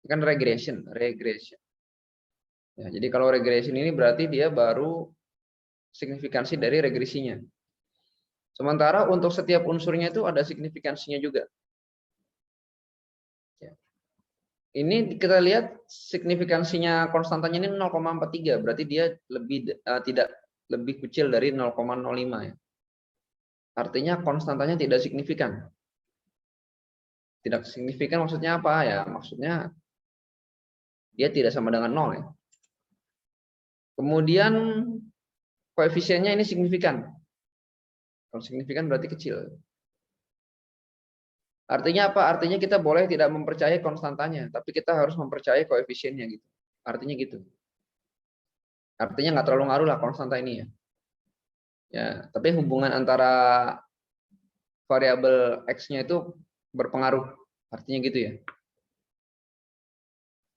Kan regression. Ya, jadi kalau regression ini berarti dia baru signifikansi dari regresinya. Sementara untuk setiap unsurnya itu ada signifikansinya juga. Ya. Ini kita lihat signifikansinya konstantanya ini 0,43, berarti dia tidak lebih kecil dari 0,05 ya. Artinya konstantanya tidak signifikan. Tidak signifikan maksudnya apa ya? Maksudnya dia tidak sama dengan 0 ya. Kemudian koefisiennya ini signifikan. Kalau signifikan berarti kecil. Artinya apa? Artinya kita boleh tidak mempercayai konstantanya, tapi kita harus mempercayai koefisiennya gitu. Artinya gitu. Artinya nggak terlalu ngaruh lah konstanta ini ya. Ya, tapi hubungan antara variabel x-nya itu berpengaruh. Artinya gitu ya.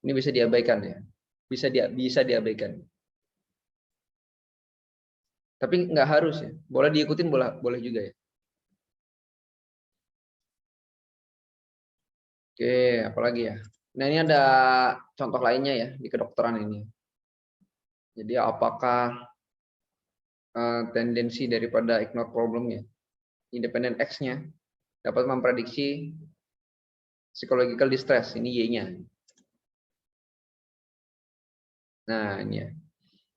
Ini bisa diabaikan ya. Bisa diabaikan. Tapi nggak harus ya. Boleh diikutin, boleh juga ya. Oke, apalagi ya. Nah, ini ada contoh lainnya ya di kedokteran ini. Jadi apakah tendensi daripada ignore problemnya, independent X-nya dapat memprediksi psychological distress, ini Y-nya. Nah, ini ya.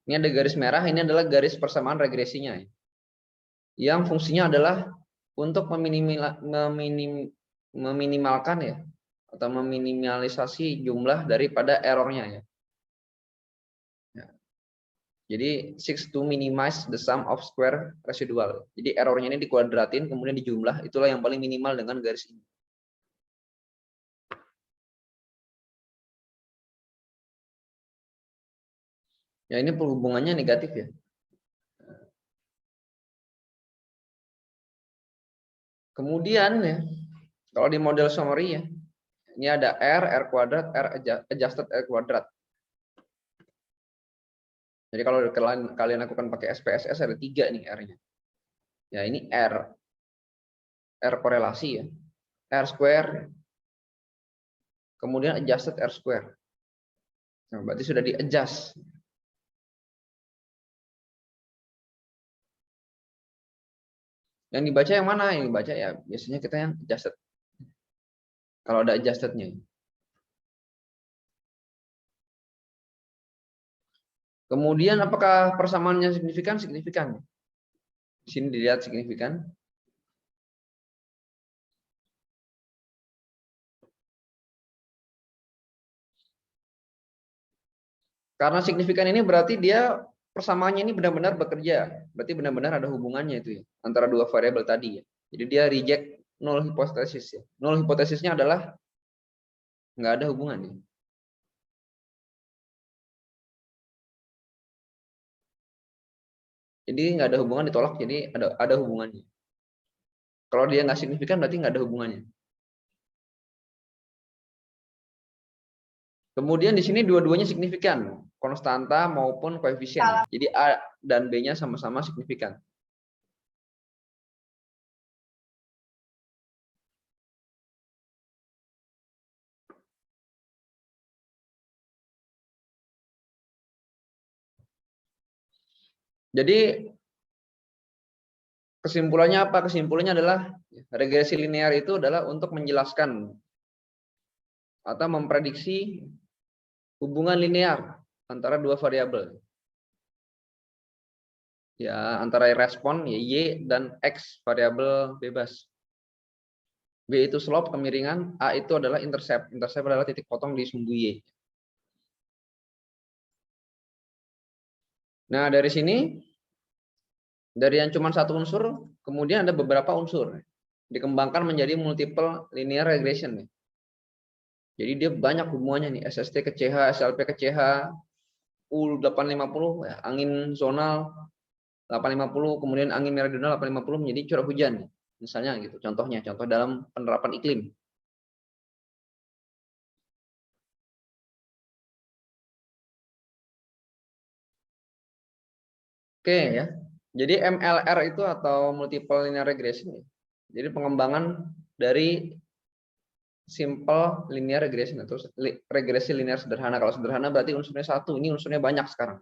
Ini ada garis merah, ini adalah garis persamaan regresinya. Yang fungsinya adalah untuk meminimalkan ya, atau meminimalisasi jumlah daripada errornya ya. Jadi seeks to minimize the sum of square residual. Jadi errornya ini dikuadratin, kemudian dijumlah, itulah yang paling minimal dengan garis ini. Ya ini perhubungannya negatif ya. Kemudian ya, kalau di model summary ya, ini ada R kuadrat, R adjusted R kuadrat. Jadi kalau kalian lakukan pakai SPSS ada 3 nih R-nya. Ya ini R korelasi ya, R square, kemudian adjusted R square. Nah, berarti sudah di-adjust. Yang dibaca yang mana? Yang dibaca ya biasanya kita yang adjusted. Kalau ada adjustednya. Kemudian apakah persamaannya signifikan? Signifikan. Di sini dilihat signifikan. Karena signifikan ini berarti dia persamaannya ini benar-benar bekerja. Berarti benar-benar ada hubungannya itu ya, antara dua variabel tadi ya. Jadi dia reject null hipotesis ya. Null hipotesisnya adalah nggak ada hubungannya. Jadi nggak ada hubungan ditolak, jadi ada hubungannya. Kalau dia nggak signifikan berarti nggak ada hubungannya. Kemudian di sini dua-duanya signifikan, konstanta maupun koefisien. Jadi A dan B-nya sama-sama signifikan. Jadi kesimpulannya apa? Kesimpulannya adalah regresi linear itu adalah untuk menjelaskan atau memprediksi hubungan linear antara dua variabel. Ya, antara respon ya, Y dan X variabel bebas. B itu slope kemiringan, A itu adalah intercept. Intercept adalah titik potong di sumbu Y. Nah, dari sini dari yang cuma satu unsur, kemudian ada beberapa unsur. Dikembangkan menjadi multiple linear regression. Jadi dia banyak hubungannya nih, SST ke CH, SLP ke CH, U850, ya, angin zonal 850, kemudian angin meridional 850 menjadi curah hujan. Misalnya gitu, contohnya, contoh dalam penerapan iklim. Oke ya. Jadi MLR itu atau multiple linear regression ya. Jadi pengembangan dari simple linear regression atau regresi linear sederhana. Kalau sederhana berarti unsurnya satu, ini unsurnya banyak sekarang.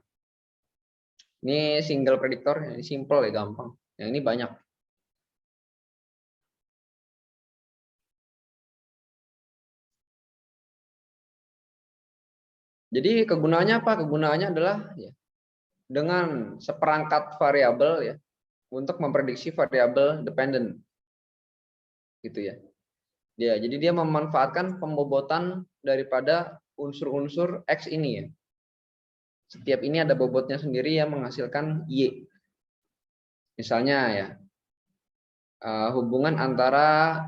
Ini single predictor, ini simple ya, gampang. Yang ini banyak. Jadi kegunaannya apa? Kegunaannya adalah ya, dengan seperangkat variabel ya untuk memprediksi variabel dependent, gitu ya. Jadi dia memanfaatkan pembobotan daripada unsur-unsur X ini ya. Setiap ini ada bobotnya sendiri yang menghasilkan Y. Misalnya ya, hubungan antara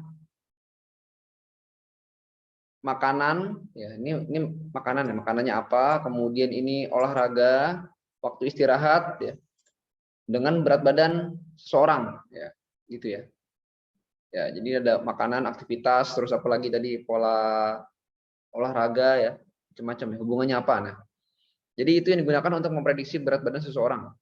makanan ya, ini makanan ya, makanannya apa, kemudian ini olahraga, waktu istirahat ya, dengan berat badan seseorang ya, gitu ya. Ya, jadi ada makanan, aktivitas, terus apalagi tadi pola olahraga ya, macam-macam ya, hubungannya apa. Nah, jadi itu yang digunakan untuk memprediksi berat badan seseorang.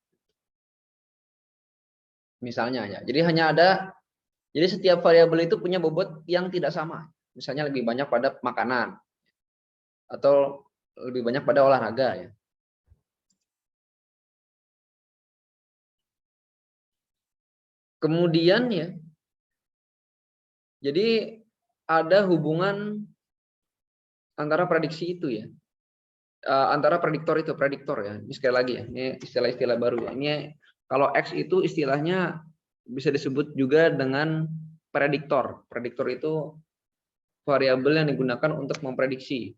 Misalnya ya. Jadi setiap variabel itu punya bobot yang tidak sama. Misalnya lebih banyak pada makanan atau lebih banyak pada olahraga ya. Kemudian ya, jadi ada hubungan antara prediksi itu ya, antara prediktor ya. Ini sekali lagi ya, ini istilah-istilah baru ya. Ini kalau X itu istilahnya bisa disebut juga dengan prediktor. Prediktor itu variabel yang digunakan untuk memprediksi.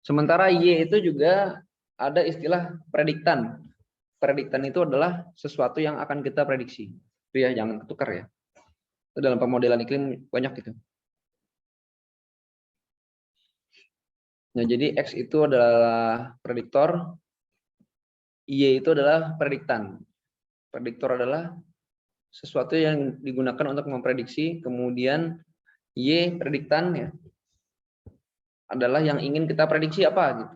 Sementara Y itu juga ada istilah prediktan. Prediktan itu adalah sesuatu yang akan kita prediksi. Itu ya, jangan ketukar ya. Itu dalam pemodelan iklim banyak gitu. Nah, jadi X itu adalah prediktor, Y itu adalah prediktan. Prediktor adalah sesuatu yang digunakan untuk memprediksi, kemudian Y prediktan ya adalah yang ingin kita prediksi apa gitu.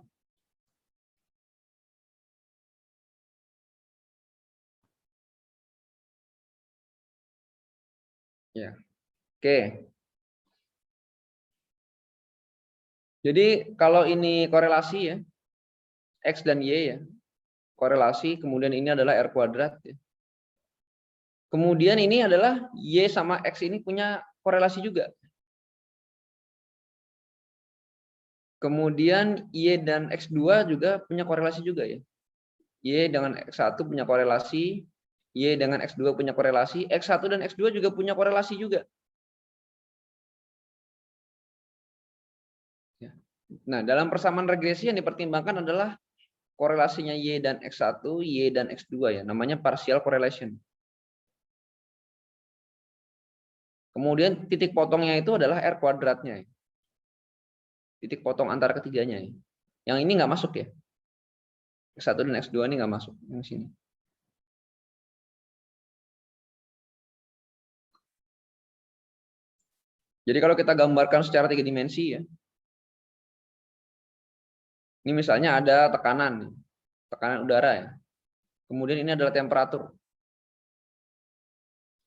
Ya. Oke. Jadi kalau ini korelasi ya, X dan Y ya, korelasi, kemudian ini adalah R kuadrat ya. Kemudian ini adalah Y sama X ini punya korelasi juga. Kemudian Y dan X2 juga punya korelasi juga ya. Y dengan X1 punya korelasi, Y dengan X2 punya korelasi, X1 dan X2 juga punya korelasi juga. Nah, dalam persamaan regresi yang dipertimbangkan adalah korelasinya Y dan X1, Y dan X2 ya, namanya partial correlation. Kemudian titik potongnya itu adalah R kuadratnya. Titik potong antara ketiganya ya. Yang ini nggak masuk ya. X1 dan X2 ini nggak masuk yang sini. Jadi kalau kita gambarkan secara 3 dimensi ya. Ini misalnya ada tekanan udara ya. Kemudian ini adalah temperatur.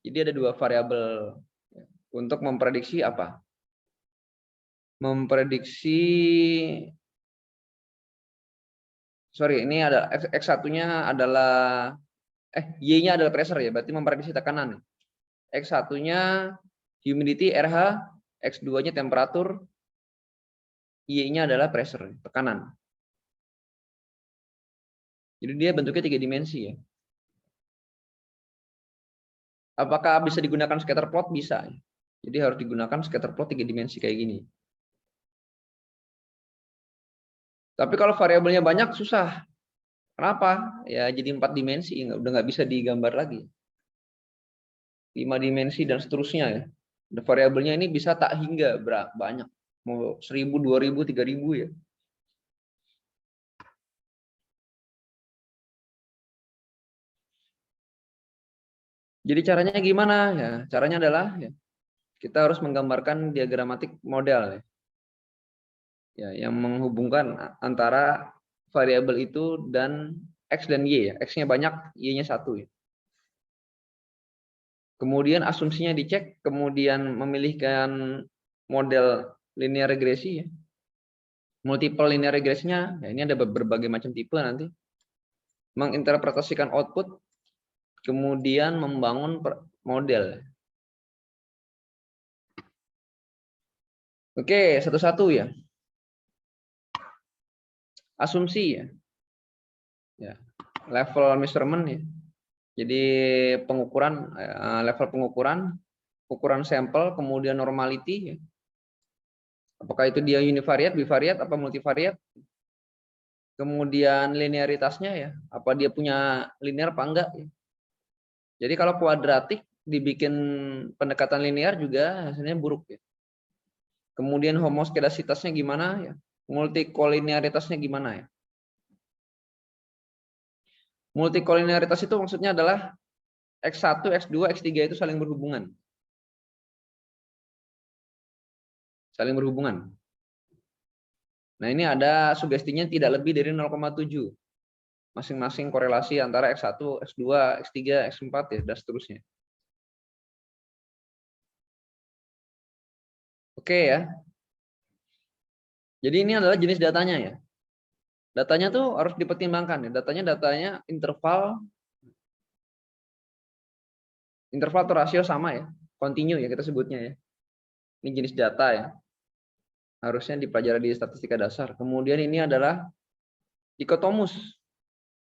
Jadi ada dua variabel untuk memprediksi apa? Ini ada X1-nya adalah Y-nya adalah pressure ya, berarti memprediksi tekanan. X1-nya humidity RH, X2-nya temperatur, Y-nya adalah pressure, tekanan. Jadi dia bentuknya 3 dimensi ya. Apakah bisa digunakan scatter plot? Bisa. Jadi harus digunakan scatter plot 3 dimensi kayak gini. Tapi kalau variabelnya banyak susah. Kenapa? Ya jadi 4 dimensi, udah nggak bisa digambar lagi. 5 dimensi dan seterusnya ya. Variabelnya ini bisa tak hingga banyak. Mau 1000, 2000, 3000 ya. Jadi caranya gimana ya? Caranya adalah ya, kita harus menggambarkan diagramatik model ya. Ya, yang menghubungkan antara variabel itu dan X dan Y ya. X-nya banyak, Y-nya 1 ya. kemudian asumsinya dicek, kemudian memilihkan model linear regresi ya. Multiple linear regresinya, ya ini ada berbagai macam tipe nanti. Menginterpretasikan output, kemudian membangun model. Oke, satu-satu ya. Asumsi ya. Ya, level measurement ya. Jadi pengukuran, level pengukuran, ukuran sampel, kemudian normality ya. Apakah itu dia univariat, bivariat, apa multivariat? Kemudian linearitasnya ya, apa dia punya linear apa enggak ya. Jadi kalau kuadratik dibikin pendekatan linear juga hasilnya buruk ya. Kemudian homoskedasitasnya gimana ya? Multikolinearitasnya gimana ya? Multikolinearitas itu maksudnya adalah X1, X2, X3 itu saling berhubungan. Saling berhubungan. Nah, ini ada sugestinya tidak lebih dari 0,7. Masing-masing korelasi antara X1, X2, X3, X4 ya, dan seterusnya. Oke ya. Jadi ini adalah jenis datanya ya. Datanya tuh harus dipertimbangkan ya. Datanya interval atau rasio sama ya. Continue ya kita sebutnya ya. Ini jenis data ya. Harusnya dipelajari di statistika dasar. Kemudian ini adalah dikotomus.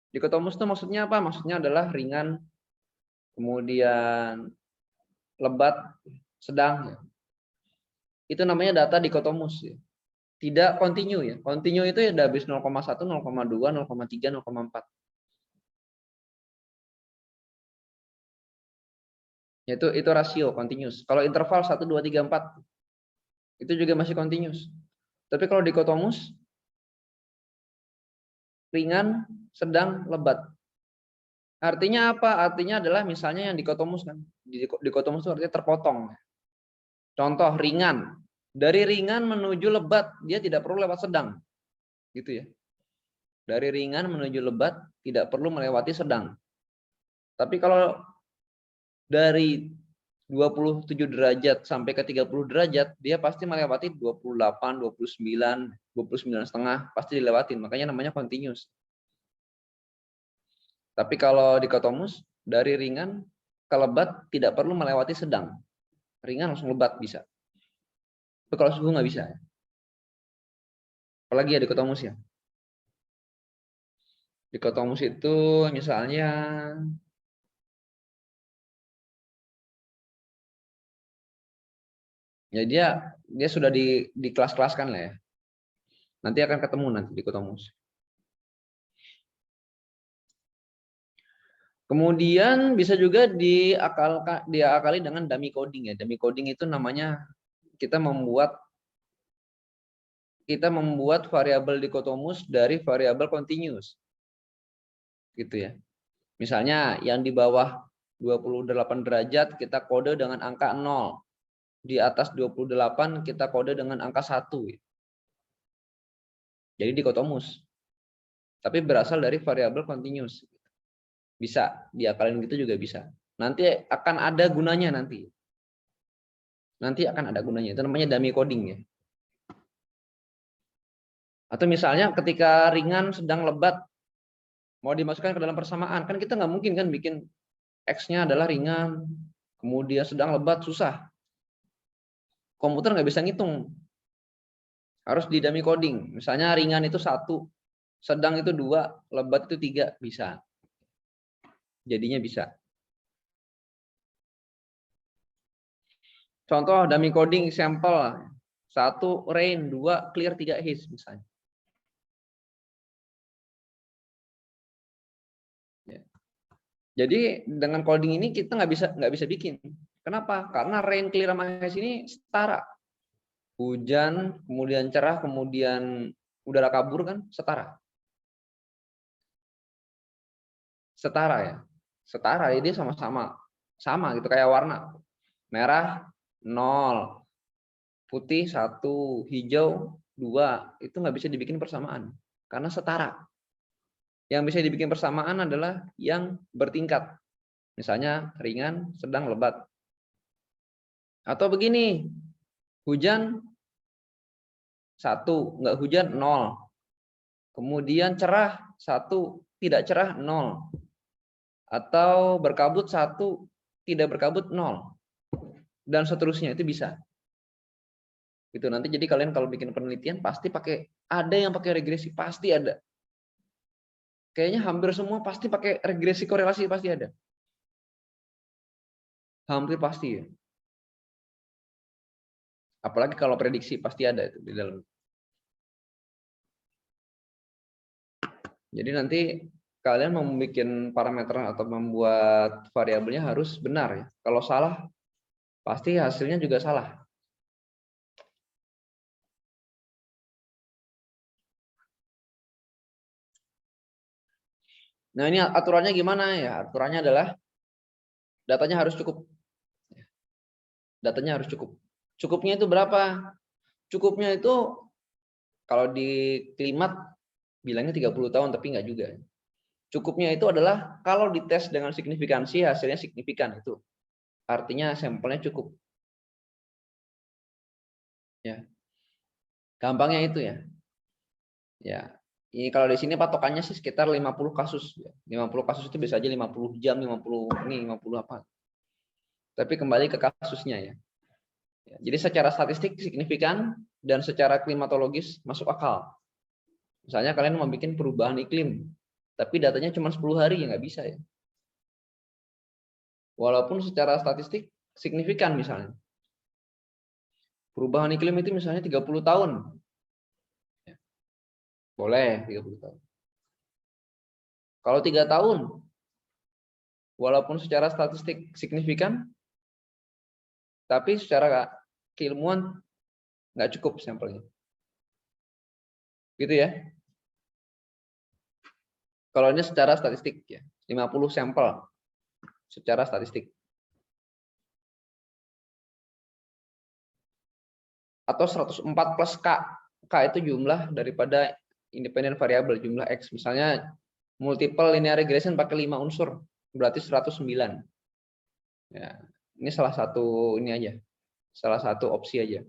Dikotomus itu maksudnya apa? Maksudnya adalah ringan, kemudian lebat, sedang. Itu namanya data dikotomus. Ya. Tidak continue ya. Continue itu ya udah habis 0,1, 0,2, 0,3, 0,4. Itu rasio continuous. Kalau interval 1, 2, 3, 4 itu juga masih continuous. Tapi kalau dikotomus ringan, sedang, lebat. Artinya apa? Artinya adalah misalnya yang dikotomus kan. Dikotomus itu artinya terpotong. Contoh ringan. Dari ringan menuju lebat, dia tidak perlu lewat sedang. Gitu ya. Dari ringan menuju lebat tidak perlu melewati sedang. Tapi kalau dari 27 derajat sampai ke 30 derajat, dia pasti melewati 28, 29, 29,5 pasti dilewatin. Makanya namanya continuous. Tapi kalau dikotomus dari ringan ke lebat tidak perlu melewati sedang. Ringan langsung lebat bisa. Tapi kalau suhu nggak bisa. Apalagi ya dikotomus ya. Dikotomus itu misalnya ya dia sudah di kelas-kelaskan lah ya. Nanti akan ketemu nanti dikotomus. Kemudian bisa juga diakali dengan dummy coding ya. Dummy coding itu namanya kita membuat variabel dikotomus dari variabel continuous. Gitu ya. Misalnya yang di bawah 28 derajat kita kode dengan angka 0. Di atas 28 kita kode dengan angka 1. Jadi dikotomus. Tapi berasal dari variabel continuous. Bisa diakalin gitu juga bisa. Nanti akan ada gunanya nanti. Nanti akan ada gunanya. Itu namanya dummy coding ya. Atau misalnya ketika ringan sedang lebat mau dimasukkan ke dalam persamaan, kan kita nggak mungkin kan bikin X-nya adalah ringan, kemudian sedang lebat, susah. Komputer nggak bisa ngitung. Harus di dummy coding. Misalnya ringan itu 1, sedang itu 2, lebat itu 3, bisa. Jadinya bisa. Contoh dummy coding sampel 1 rain, 2 clear, 3 haze misalnya. Ya. Jadi dengan coding ini kita nggak bisa bikin. Kenapa? Karena rain, clear, sama haze ini setara. Hujan, kemudian cerah, kemudian udara kabur kan setara. Setara ya. Setara ya, dia sama gitu kayak warna. Merah 0, putih 1, hijau 2, itu nggak bisa dibikin persamaan karena setara. Yang bisa dibikin persamaan adalah yang bertingkat. Misalnya ringan, sedang, lebat. Atau begini, hujan 1, nggak hujan 0. Kemudian cerah 1, tidak cerah 0. Atau berkabut 1, tidak berkabut 0. Dan seterusnya, itu bisa. Gitu nanti, jadi kalian kalau bikin penelitian pasti ada yang pakai regresi, pasti ada. Kayaknya hampir semua pasti pakai regresi korelasi, pasti ada. Hampir pasti ya. Apalagi kalau prediksi pasti ada itu di dalam. Jadi nanti kalian mau membuat parameter atau membuat variabelnya harus benar ya. Kalau salah, pasti hasilnya juga salah. Nah ini aturannya gimana ya? Aturannya adalah datanya harus cukup. Datanya harus cukup. Cukupnya itu berapa? Cukupnya itu kalau di klimat bilangnya 30 tahun, tapi nggak juga. Cukupnya itu adalah kalau dites dengan signifikansi hasilnya signifikan itu. Artinya sampelnya cukup. Ya. Gampangnya itu ya. Ya. Ini kalau di sini patokannya sih sekitar 50 kasus. 50 kasus itu bisa aja 50 jam, 50 ini 50 apa. Tapi kembali ke kasusnya ya. Jadi secara statistik signifikan dan secara klimatologis masuk akal. Misalnya kalian mau bikin perubahan iklim, tapi datanya cuma 10 hari ya nggak bisa ya. Walaupun secara statistik signifikan misalnya. Perubahan iklim itu misalnya 30 tahun. Boleh 30 tahun. Kalau 3 tahun, walaupun secara statistik signifikan, tapi secara keilmuan nggak cukup sampelnya. Gitu ya. Kalau ini secara statistik ya, 50 sampel secara statistik. Atau 104 plus K. K itu jumlah daripada independent variable, jumlah X. Misalnya multiple linear regression pakai 5 unsur, berarti 109. Ya, ini salah satu ini aja. Salah satu opsi aja.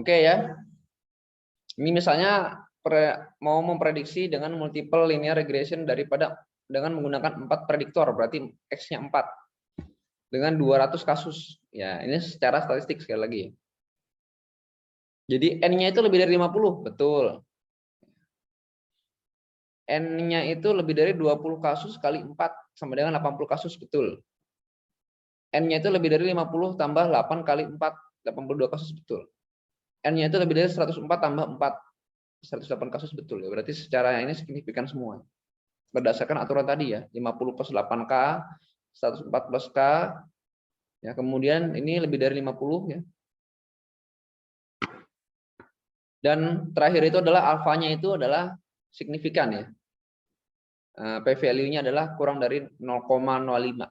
Oke ya. Ini misalnya mau memprediksi dengan multiple linear regression dengan menggunakan 4 prediktor, berarti X-nya 4. Dengan 200 kasus. Ya, ini secara statistik sekali lagi. Jadi N-nya itu lebih dari 50, betul. N-nya itu lebih dari 20 kasus kali 4 sama dengan 80 kasus, betul. N-nya itu lebih dari 50 tambah 8 kali 4, 82 kasus, betul. N-nya itu lebih dari 104 tambah 4, 108 kasus, betul. Ya, berarti secara ini signifikan semua. Berdasarkan aturan tadi ya, 50 plus 8K, 104 plus K, ya, kemudian ini lebih dari 50 ya. Dan terakhir itu adalah alfanya itu adalah signifikan ya. P-value-nya adalah kurang dari 0,05.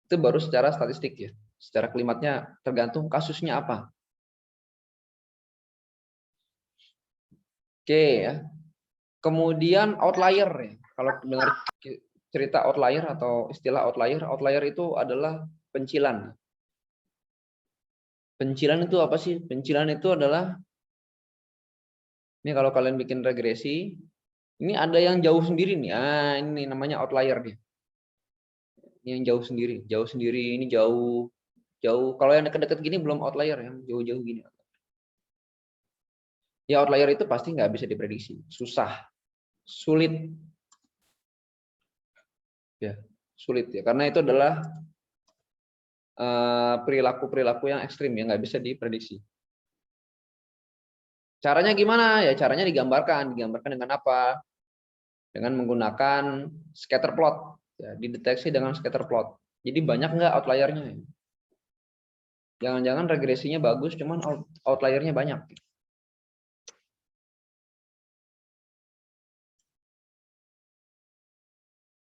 Itu baru secara statistik ya. Secara klimatnya tergantung kasusnya apa. Oke ya. Kemudian outlier ya. Kalau dengar cerita outlier atau istilah outlier itu adalah pencilan. Pencilan itu apa sih? Pencilan itu adalah, ini kalau kalian bikin regresi, ini ada yang jauh sendiri nih. Ah, ini namanya outlier nih. Ini yang jauh sendiri, ini jauh. Kalau yang dekat-dekat gini belum outlier, yang jauh-jauh gini. Ya outlier itu pasti nggak bisa diprediksi, susah, sulit. Ya, sulit ya, karena itu adalah perilaku-perilaku yang ekstrim yang nggak bisa diprediksi. Caranya gimana? Ya caranya digambarkan dengan apa? Dengan menggunakan scatter plot. Ya, dideteksi dengan scatter plot. Jadi banyak nggak outliernya? Jangan-jangan regresinya bagus, cuman outliernya banyak.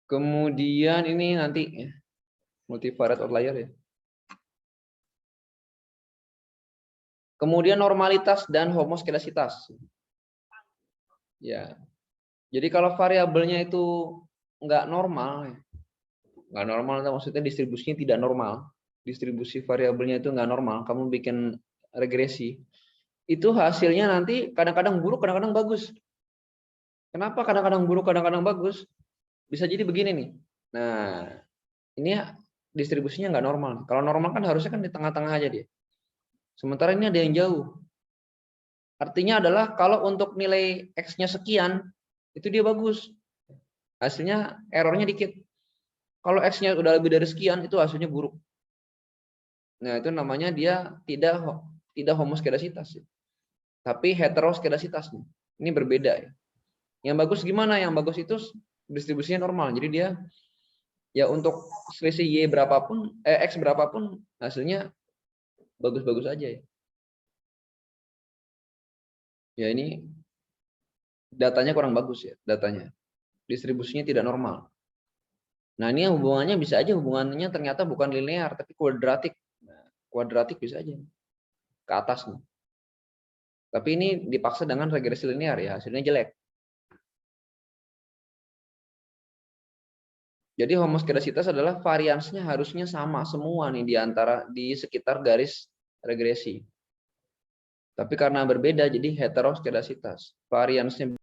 Kemudian ini nanti ya, multivariate outlier ya. Kemudian normalitas dan homoskedasitas. Ya. Jadi kalau variabelnya itu nggak normal maksudnya distribusinya tidak normal. Distribusi variabelnya itu nggak normal, kamu bikin regresi. Itu hasilnya nanti kadang-kadang buruk, kadang-kadang bagus. Kenapa kadang-kadang buruk, kadang-kadang bagus? Bisa jadi begini nih. Nah, ini distribusinya nggak normal. Kalau normal kan harusnya kan di tengah-tengah aja dia. Sementara ini ada yang jauh. Artinya adalah kalau untuk nilai X-nya sekian, itu dia bagus. Hasilnya errornya dikit. Kalau X-nya udah lebih dari sekian, itu hasilnya buruk. Nah, itu namanya dia tidak homoskedasitas. Tapi heteroskedasitas. Ini berbeda ya. Yang bagus gimana? Yang bagus itu distribusinya normal. Jadi dia ya untuk selisih Y berapapun, X berapapun, hasilnya bagus-bagus aja ya. Ya ini datanya kurang bagus ya, datanya. Distribusinya tidak normal. Nah, ini hubungannya bisa aja hubungannya ternyata bukan linear tapi kuadratik. Nah, kuadratik bisa aja ke atas nih. Tapi ini dipaksa dengan regresi linear ya, hasilnya jelek. Jadi homoskedasitas adalah variansnya harusnya sama semua nih di sekitar garis regresi. Tapi karena berbeda jadi heteroskedasitas. Variansnya